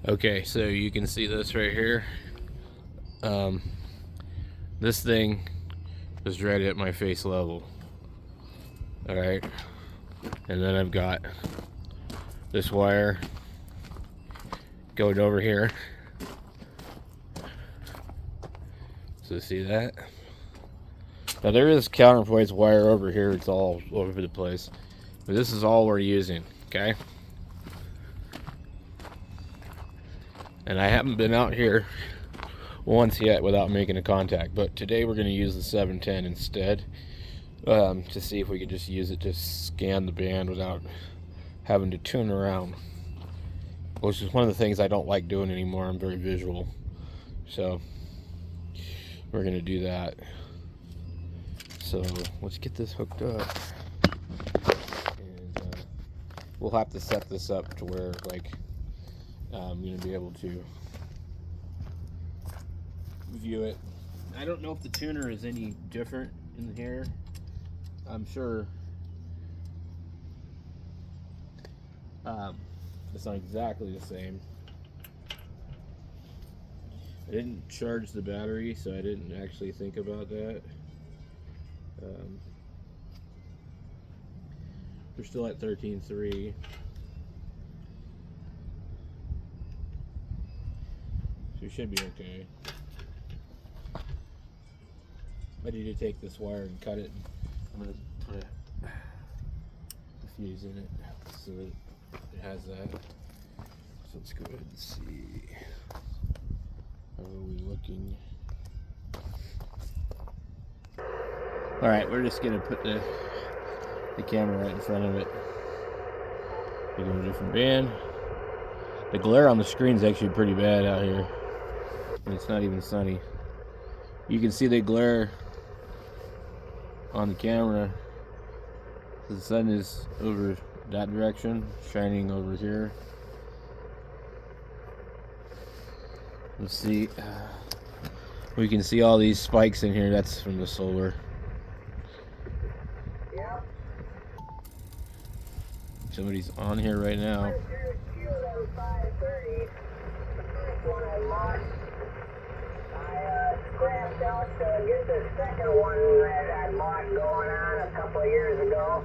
Okay, so you can see this right here. This thing is right at my face level. Alright, and then I've got this wire going over here. So see that? Now there is counterpoise wire over here, it's all over the place. But this is all we're using, okay? And I haven't been out here once yet without making a contact, but today we're going to use the 710 instead, to see if we can just use it to scan the band without having to tune around, which is one of the things I don't like doing anymore. I'm very visual, so we're going to do that. So let's get this hooked up, and we'll have to set this up to where like I'm going to be able to view it. I don't know if the tuner is any different in here. I'm sure it's not exactly the same. I didn't charge the battery, so I didn't actually think about that. We're still at 13.3. So we should be okay. I need to take this wire and cut it. I'm going to put a fuse in it so that it has that. So let's go ahead and see. How are we looking? Alright, we're just going to put the camera right in front of it. We go to a different band. The glare on the screen is actually pretty bad out here. And it's not even sunny. You can see the glare on the camera. The sun is over that direction, shining over here. Let's see. We can see all these spikes in here. That's from the solar. Yep. Somebody's on here right now. Scrapped out to get the second one that I bought going on a couple of years ago.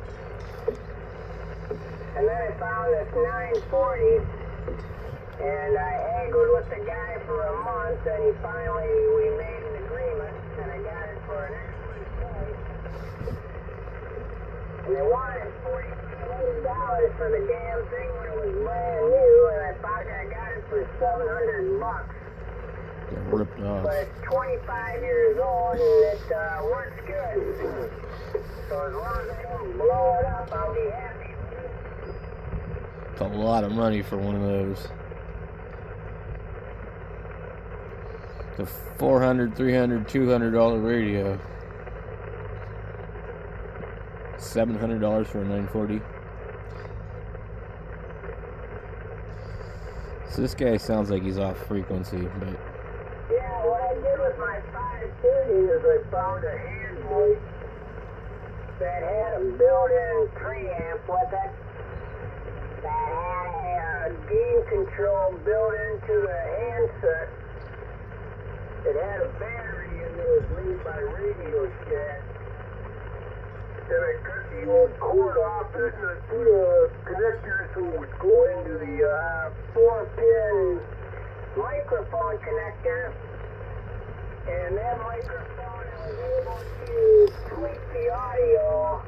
And then I found this 940, and I haggled with the guy for a month, and we made an agreement, and I got it for an excellent price. And they wanted $4,500 for the damn thing when it was brand new, and I got it for $700. Got ripped off. But it's 25 years old and it works good. So as long as I don't blow it up, I'll be happy. It's a lot of money for one of those. The $400, $300, $200 radio. $700 for a 940. So this guy sounds like he's off frequency, but Yeah, what I did with my 530 is I found a hand voice that had a built-in preamp with it, that had a gain control built into the handset. It had a battery in there that was made by Radio Shack. And I cut the old cord off into the two connectors so it would go into the 4-pin microphone connector. And that microphone was able to tweak the audio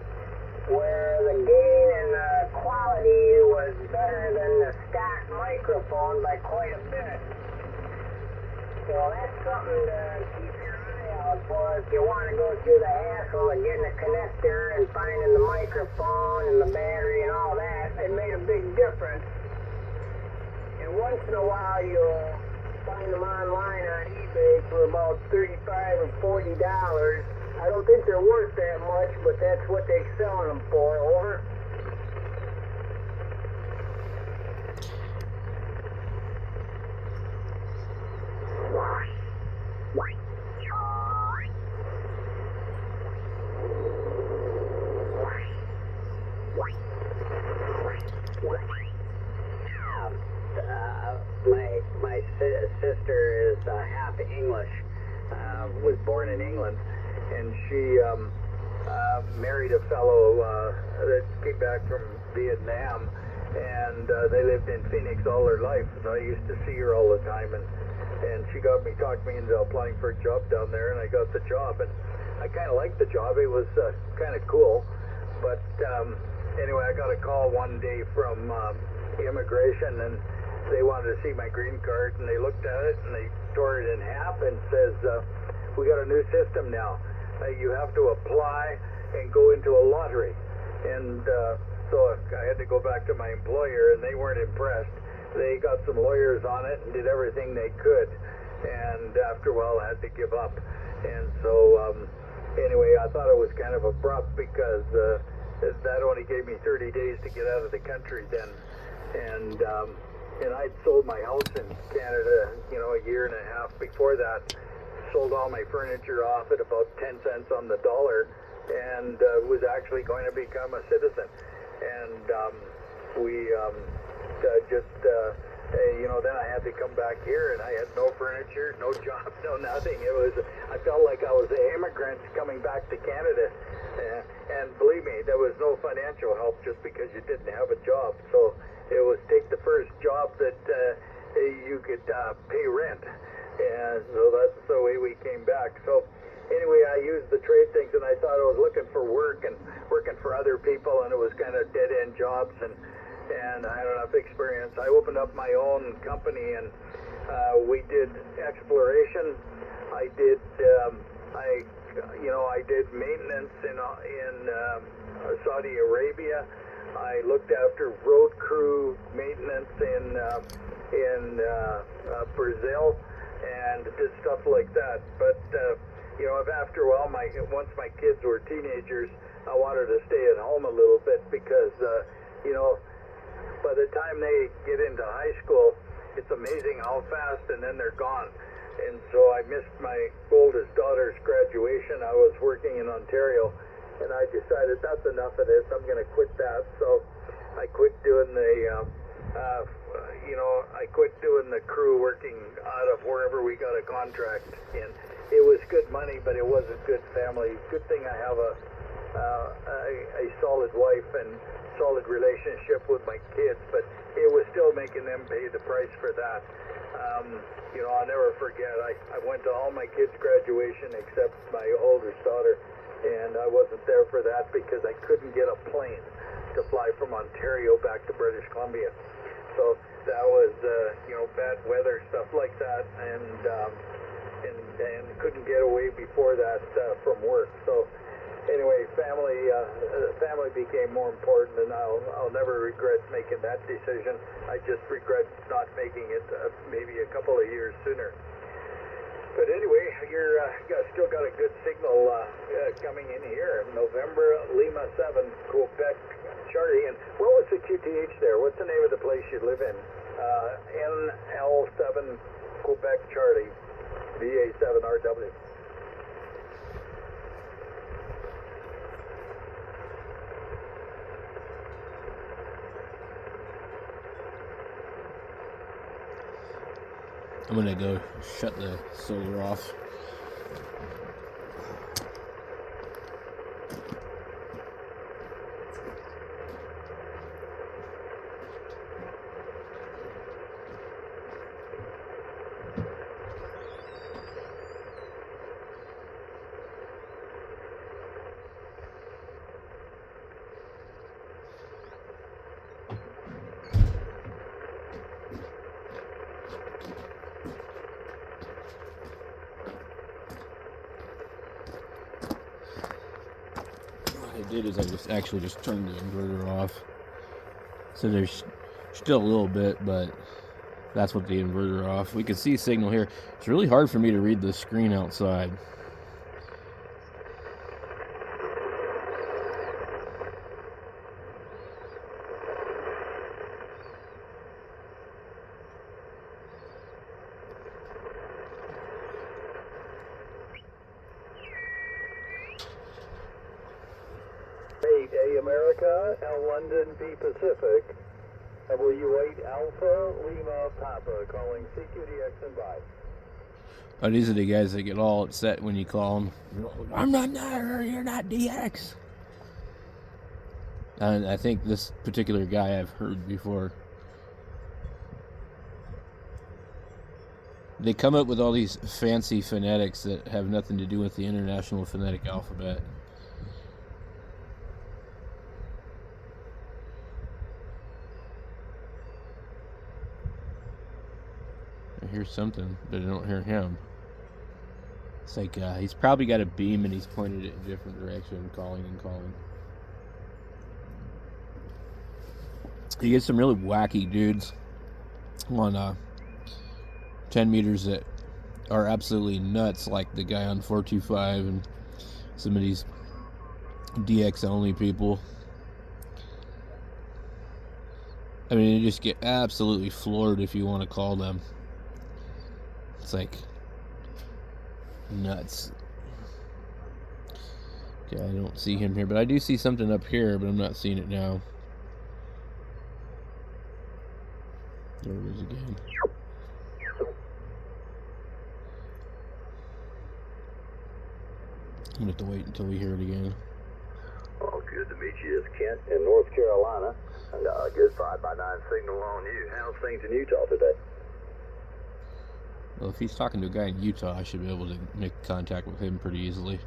where the gain and the quality was better than the stock microphone by quite a bit. So that's something to keep your eye out for if you want to go through the hassle of getting a connector and finding the microphone and the battery and all that. It made a big difference. And once in a while you'll find them online on eBay for about $35 or $40. I don't think they're worth that much, but that's what they're selling them for. Over. My sister is half English, was born in England, and she married a fellow that came back from Vietnam, and they lived in Phoenix all their life. So I used to see her all the time, and she talked me into applying for a job down there, and I got the job, and I kind of liked the job. It was kind of cool, but anyway, I got a call one day from immigration, and they wanted to see my green card, and they looked at it and they tore it in half and says, we got a new system now. You have to apply and go into a lottery. And so I had to go back to my employer, and they weren't impressed. They got some lawyers on it and did everything they could, and after a while I had to give up. And so anyway, I thought it was kind of abrupt because that only gave me 30 days to get out of the country then. And I'd sold my house in Canada, a year and a half before that. Sold all my furniture off at about 10 cents on the dollar, and was actually going to become a citizen. And we then I had to come back here, and I had no furniture, no job, no nothing. I felt like I was an immigrant coming back to Canada. And believe me, there was no financial help just because you didn't have a job. So it was take the first job that you could pay rent. And so that's the way we came back. So anyway, I used the trade things, and I thought I was looking for work and working for other people, and it was kind of dead-end jobs, and I had enough experience. I opened up my own company, and we did exploration. I did maintenance in Saudi Arabia. I looked after road crew maintenance in Brazil, and did stuff like that. But if after a while, once my kids were teenagers, I wanted to stay at home a little bit because by the time they get into high school, it's amazing how fast, and then they're gone. And so I missed my oldest daughter's graduation. I was working in Ontario, and I decided that's enough of this. I'm going to quit that. So I quit doing the crew working out of wherever we got a contract in. It was good money, but it wasn't good family. Good thing I have a solid wife and solid relationship with my kids, but it was still making them pay the price for that. I'll never forget, I went to all my kids' graduation except my oldest daughter, and I wasn't there for that because I couldn't get a plane to fly from Ontario back to British Columbia. So that was, bad weather, stuff like that, and couldn't get away before that from work. So anyway, family became more important, and I'll never regret making that decision. I just regret not making it maybe a couple of years sooner. But anyway, you're still got a good signal coming in here. November Lima 7, Quebec, Charlie. And what was the QTH there? What's the name of the place you live in? NL7, Quebec, Charlie, VA7RW. I'm gonna go shut the solar off. What I did is I just turned the inverter off. So there's still a little bit, but that's what the inverter off. We can see signal here. It's really hard for me to read the screen outside. A America and London B Pacific. W8 Alpha Lima Papa calling CQDX and by. Oh, these are the guys that get all upset when you call them. I'm not there, you're not DX. And I think this particular guy I've heard before. They come up with all these fancy phonetics that have nothing to do with the International Phonetic Alphabet. I hear something, but I don't hear him. It's like he's probably got a beam and he's pointed it in a different direction, calling and calling. You get some really wacky dudes on 10 meters that are absolutely nuts, like the guy on 425 and some of these DX only people. I mean, you just get absolutely floored if you want to call them. It's like nuts. Okay, I don't see him here, but I do see something up here, but I'm not seeing it now. There it is again. I'm gonna have to wait until we hear it again. Oh, good to meet you. It's Kent in North Carolina. I got a good 5x9 signal on you. How's things in Utah today? Well, if he's talking to a guy in Utah, I should be able to make contact with him pretty easily.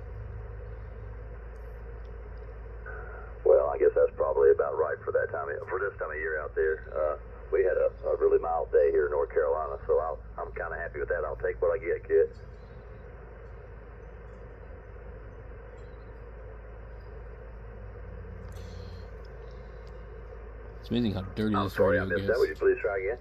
Well, I guess that's probably about right for that time for this time of year out there. We had a really mild day here in North Carolina, so I'm kind of happy with that. I'll take what I get, kid. It's amazing how dirty I'm this sorry I radio missed that. Would you gets. please try again?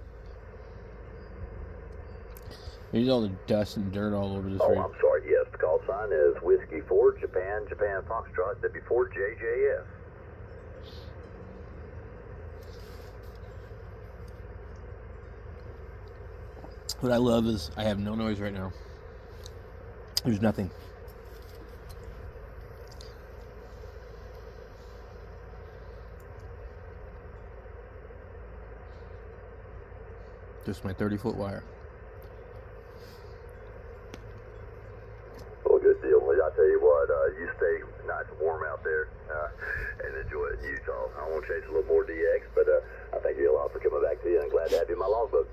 There's all the dust and dirt all over this Oh, radio. I'm sorry. Yes, the call sign is Whiskey 4, Japan Foxtrot, w4jjf. What I love is I have no noise right now. There's nothing. Just my 30-foot wire. Well, good deal. Well, I tell you what, you stay nice and warm out there and enjoy it in Utah. I want to chase a little more DX, but I thank you a lot for coming back to you, and I'm glad to have you in my logbook.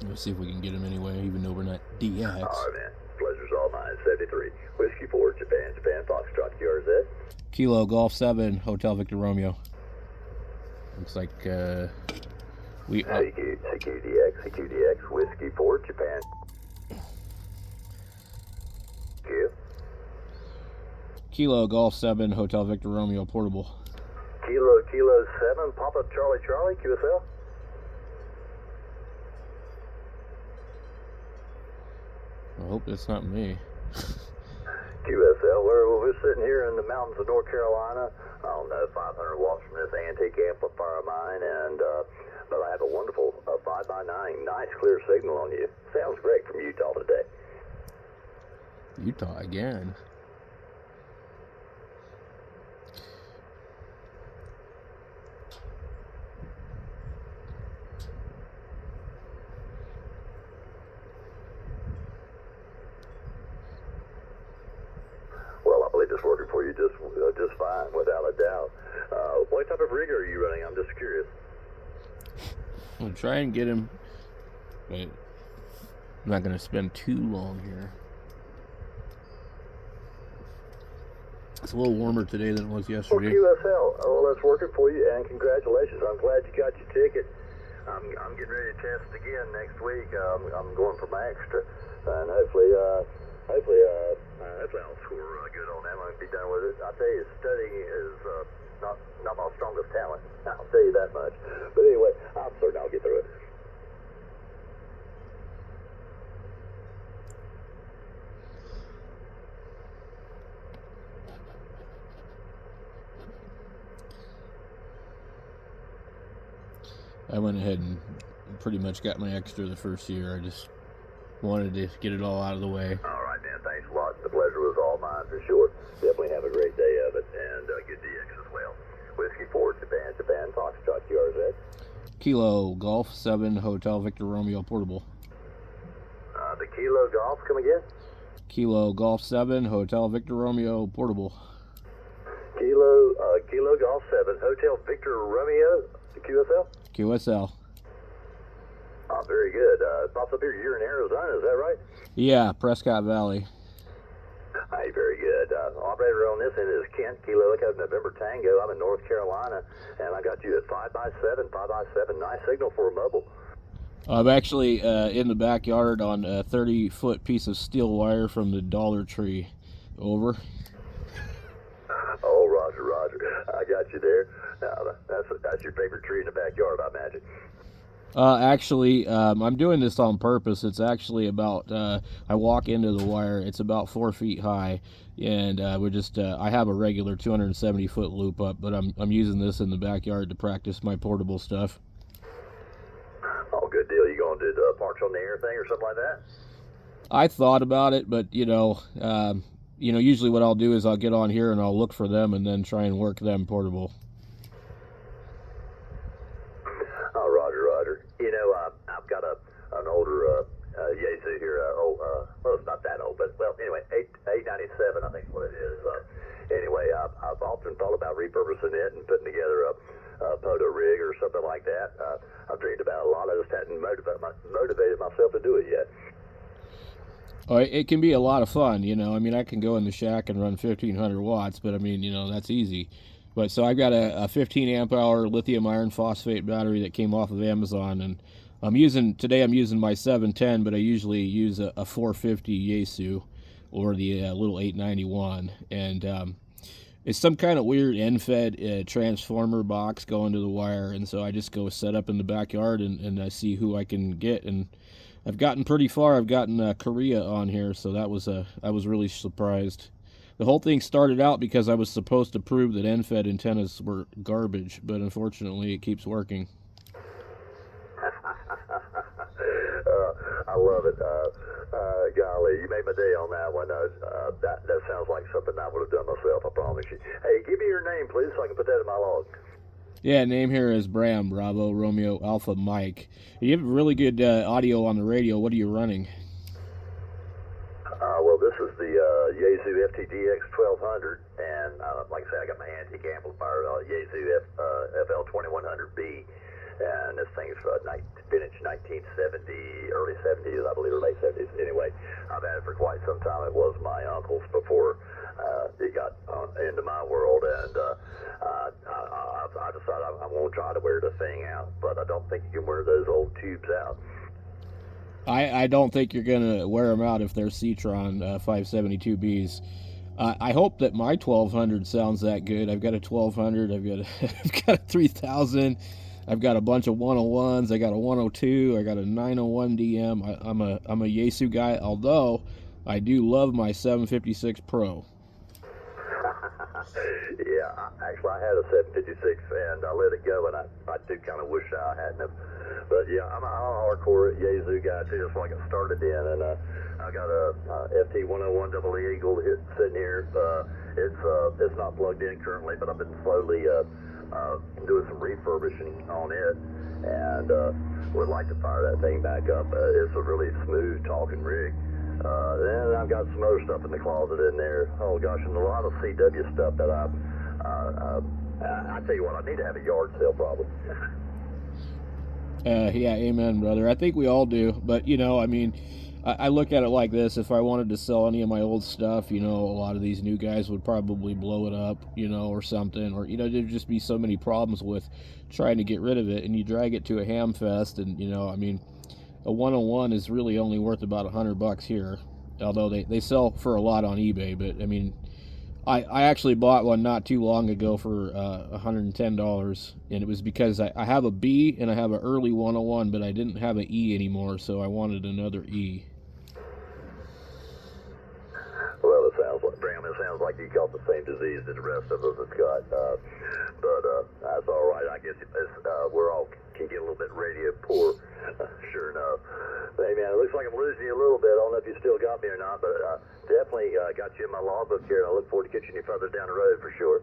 Let's see if we can get him anyway, even though we're not DX. All right, man. Pleasure's all mine. 73. Whiskey 4, Japan Foxtrot, QRZ. Kilo Golf 7, Hotel Victor Romeo. Looks like we are. CQDX, Whiskey 4, Japan. Q. Kilo Golf 7, Hotel Victor Romeo portable. Kilo 7, Papa Charlie, QSL. I hope that's not me. QSL, we're sitting here in the mountains of North Carolina. I don't know, 500 watts from this antique amplifier of mine, and but I have a wonderful 5x9, nice clear signal on you. Sounds great from Utah today. Utah again. Well, I believe it's working for you just fine, without a doubt. What type of rig are you running? I'm just curious. I'll try and get him, but I'm not going to spend too long here. It's a little warmer today than it was Well, yesterday. QSL, well, that's working for you, and congratulations. I'm glad you got your ticket. I'm getting ready to test again next week. I'm going for my extra, and hopefully I'll score good on that. I'm gonna be done with it. I'll tell you, studying is not my strongest talent. I'll tell you that much. But anyway, I'm certain I'll get through it. I went ahead and pretty much got my extra the first year. I just wanted to get it all out of the way. All right, man. Thanks a lot. The pleasure was all mine for sure. Definitely have a great day of it, and good DX as well. ahead. Kilo Golf 7 Hotel Victor Romeo portable. The Kilo Golf, come again? Kilo Golf 7 Hotel Victor Romeo portable. Kilo Golf 7 Hotel Victor Romeo, QSL? QSL. Very good. Pops up here, you're in Arizona, is that right? Yeah, Prescott Valley. Hey, very good. Operator on this end is Kent, Kilo Echo November Tango. I'm in North Carolina, and I got you at 5x7, 5x7. Nice signal for a mobile. I'm actually in the backyard on a 30-foot piece of steel wire from the Dollar Tree. Over. Oh, Roger, Roger. I got you there. That's your favorite tree in the backyard, I imagine. Actually, I'm doing this on purpose. It's actually about, I walk into the wire, it's about 4 feet high, and I have a regular 270-foot loop up, but I'm using this in the backyard to practice my portable stuff. Oh, good deal. You going to do the Parks on the Air thing or something like that? I thought about it, but, usually what I'll do is I'll get on here and I'll look for them and then try and work them portable. Oh, Roger, Roger. I've got an older yaesu here. Well, it's not that old, but, well, anyway, 897, I think is what it is. Anyway, I've often thought about repurposing it and putting together a poto rig or something like that. I've dreamed about it a lot. I just hadn't motivated myself to do it yet. Oh, it can be a lot of fun, I can go in the shack and run 1,500 watts, but, that's easy. But so I've got a 15 amp hour lithium iron phosphate battery that came off of Amazon, and today I'm using my 710, but I usually use a 450 yaesu or the little 891, and it's some kind of weird end-fed transformer box going to the wire, and so I just go set up in the backyard and I see who I can get, and I've gotten pretty far. I've gotten Korea on here, so I was really surprised. The whole thing started out because I was supposed to prove that end-fed antennas were garbage, but unfortunately it keeps working. I love it. Golly, you made my day on that one. That sounds like something I would have done myself, I promise you. Hey, give me your name, please, so I can put that in my log. Yeah, name here is Bram, Bravo, Romeo, Alpha, Mike. You have really good audio on the radio. What are you running? Well, this is the yaesu FTDX 1200, and like I said, I got my antique amplifier, yaesu FL2100B, and this thing's vintage 1970, early 70s, I believe, or late 70s. Anyway, I've had it for quite some time. It was my uncle's before it got into my world, and I decided I'm going to try to wear the thing out, but I don't think you can wear those old tubes out. I don't think you're going to wear them out if they're Citron 572Bs. I hope that my 1200 sounds that good. I've got a 1200, I've got a 3000, I've got a bunch of 101s, I got a 102, I got a 901 DM. I'm a yaesu guy, although I do love my 756 Pro. Yeah, actually I had a 756 and I let it go, and I do kind of wish I hadn't have. But yeah, I'm a hardcore yaesu guy too. That's when I got started in, and I got a Ft710 double eagle sitting here. It's not plugged in currently, but I've been slowly doing some refurbishing on it, and would like to fire that thing back up. It's a really smooth talking rig. Then I've got some other stuff in the closet in there. Oh gosh, and a lot of CW stuff that I tell you what, I need to have a yard sale probably. Yeah, amen, brother. I think we all do. But, I look at it like this. If I wanted to sell any of my old stuff, a lot of these new guys would probably blow it up, or something. Or, there'd just be so many problems with trying to get rid of it. And you drag it to a ham fest, and, a 101 is really only worth about $100 here. Although they sell for a lot on eBay. But, I actually bought one not too long ago for $110, and it was because I have a B and I have an early 101, but I didn't have an E anymore, so I wanted another E. Well, Bram, it sounds like you caught the same disease as the rest of us have got, but that's all right. I guess we're all can get a little bit radio poor, sure enough. Hey, man, it looks like I'm losing you a little bit. I don't know if you still got me or not, but definitely got you in my logbook here, and I look forward to catching you further down the road for sure.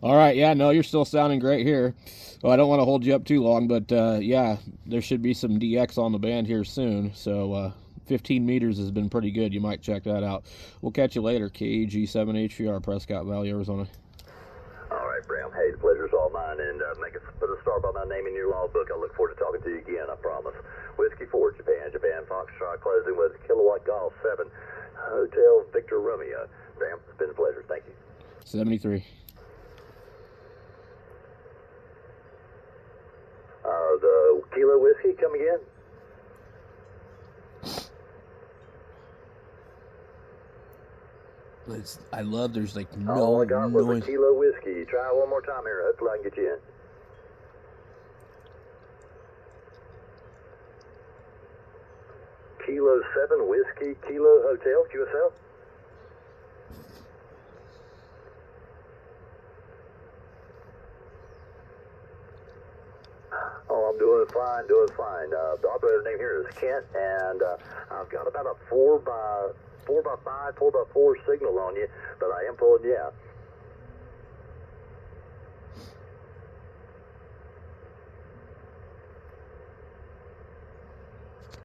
All right, yeah, no, you're still sounding great here. Well, I don't want to hold you up too long, but yeah, there should be some DX on the band here soon. So 15 meters has been pretty good. You might check that out. We'll catch you later. KG7HVR, Prescott Valley, Arizona. All right, Bram. Hey, the pleasure's all mine, and put a star by my name in your logbook. I look forward to talking to you again, I promise. Whiskey 4, Japan, Foxtrot, closing with Kilowatt Golf 7, Hotel Victor Romeo. Bram, it's been a pleasure. Thank you. 73. The Kilo Whiskey, come again? I love there's like All I no got was a noise. Kilo Whiskey. Try one more time here. Hopefully I can get you in. Kilo 7 Whiskey, Kilo Hotel, QSL. Oh, I'm doing fine, doing fine. The operator name here is Kent, and I've got about a 4x5, 4x4 signal on you, but I am pulling you out.